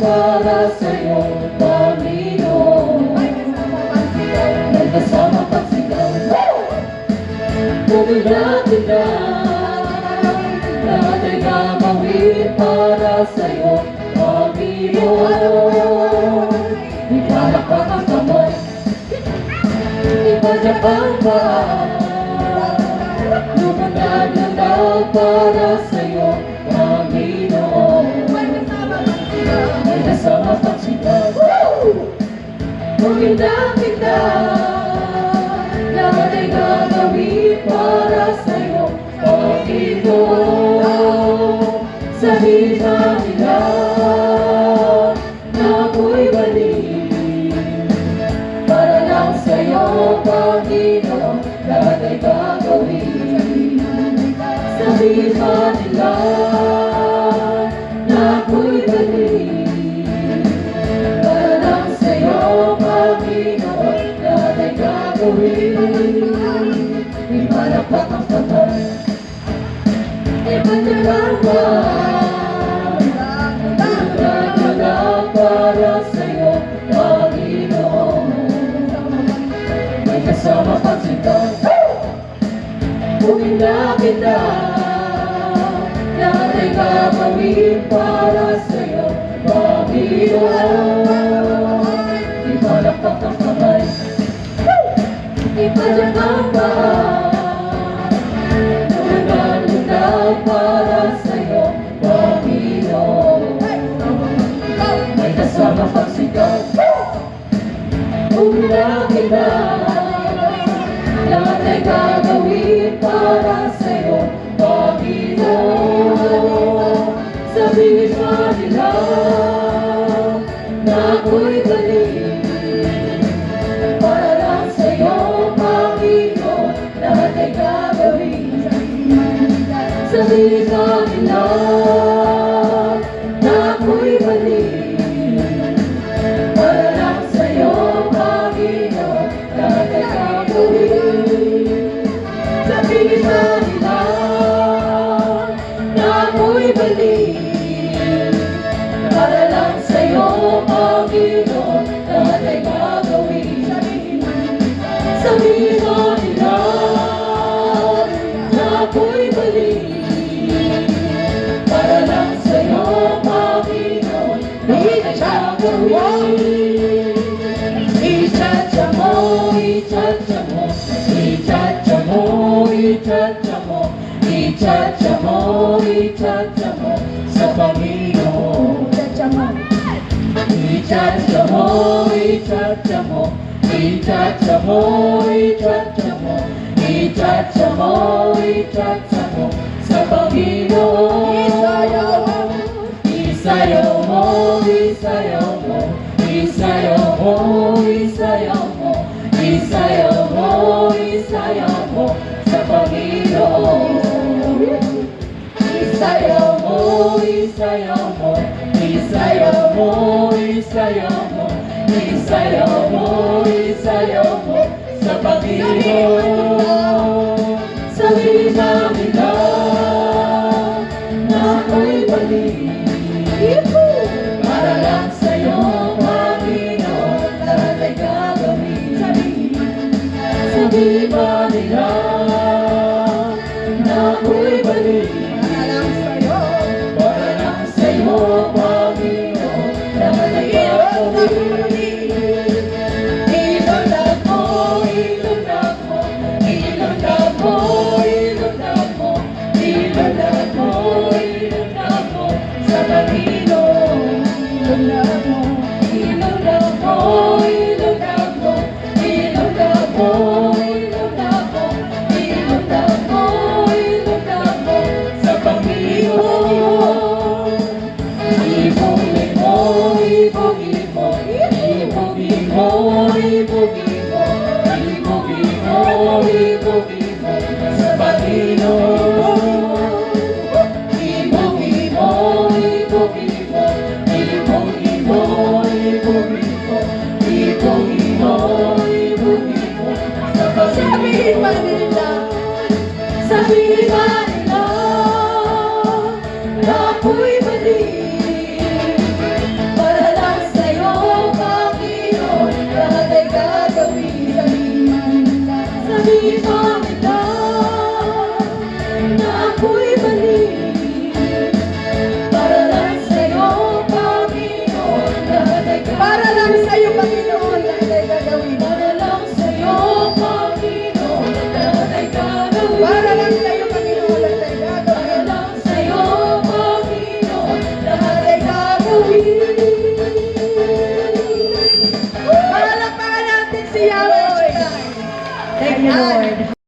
para sa'yo, Panginoon. May kasama pagsigaw. Tuloy natin na lahat ay gagawin para sa'yo, Panginoon. Ipalakpak ang kamay, ipadapang paa, lumandag para sa'yo, Panginoon. May kasama pagsigaw. Maganda-ganda, lahat ay gagawin para sa'yo, Panginoon. Sabihin na nila na ako'y balik para lang sa'yo, Panginoon. Lahat ay gagawin. Sabihin na nila na ako'y balik para lang sa'yo, Panginoon. Lahat ay gagawin. Ipalakpak ang kamay, ipagdalawan, ipagdalaw para sa'yo, Panginoon. May kasama pagsigaw. Buminda-binda, lahat ay gagawin para sa'yo, Panginoon. Ipalakpak ang kamay, ipadapang paa, lumandag para sa'yo, Panginoon. May kasama pagsigaw. Buminda-binda, lahat ay gagawin para sa'yo, Panginoon. Sabihin pa nila na ako'y balik para lang sa'yo, Panginoon. Lahat ay gagawin. Sabihin pa nila na ako'y balik para lang sa'yo, Panginoon. Lahat ay gagawin. Sabihin pa nila na ako'y balik para lang sa'yo, Panginoon. Lahat ay gagawin. Sabihin pa nila na ako'y balik para lang sa'yo, Panginoon. Lahat ay gagawin. Ichacha mo, ichacha mo, ichacha mo, ichacha mo, ichacha mo, ichacha mo sa Panginoon. Ichacha mo, ichacha mo, ichacha mo, ichacha mo, ichacha mo, ichacha mo sa Panginoon. Isayaw mo, isayaw mo, isayaw mo, isayaw mo, isayaw mo, isayaw mo sa Panginoon. Isayaw mo, isayaw mo, isayaw mo, isayaw mo, isayaw mo, isayaw mo sa Panginoon. Sabihin na nila na ako'y balik para lang sa'yo, Panginoon. Lahat ay gagawin. Sabihin ba nila na ako'y balik para lang sa'yo, Panginoon. Lahat ay gagawin. Ilundag mo, ilundag mo, ilundag mo, ilundag mo, ilundag mo, ilundag mo sa Panginoon. Ilundag mo, ilundag mo, ilundag mo, ilundag mo, ilundag mo, ilundag mo, ilundag mo sa Panginoon. Ibugin mo, ibugin mo, ibugin mo, ibugin mo, ibugin mo, ibugin mo sa Panginoon. Ibugin mo, ibugin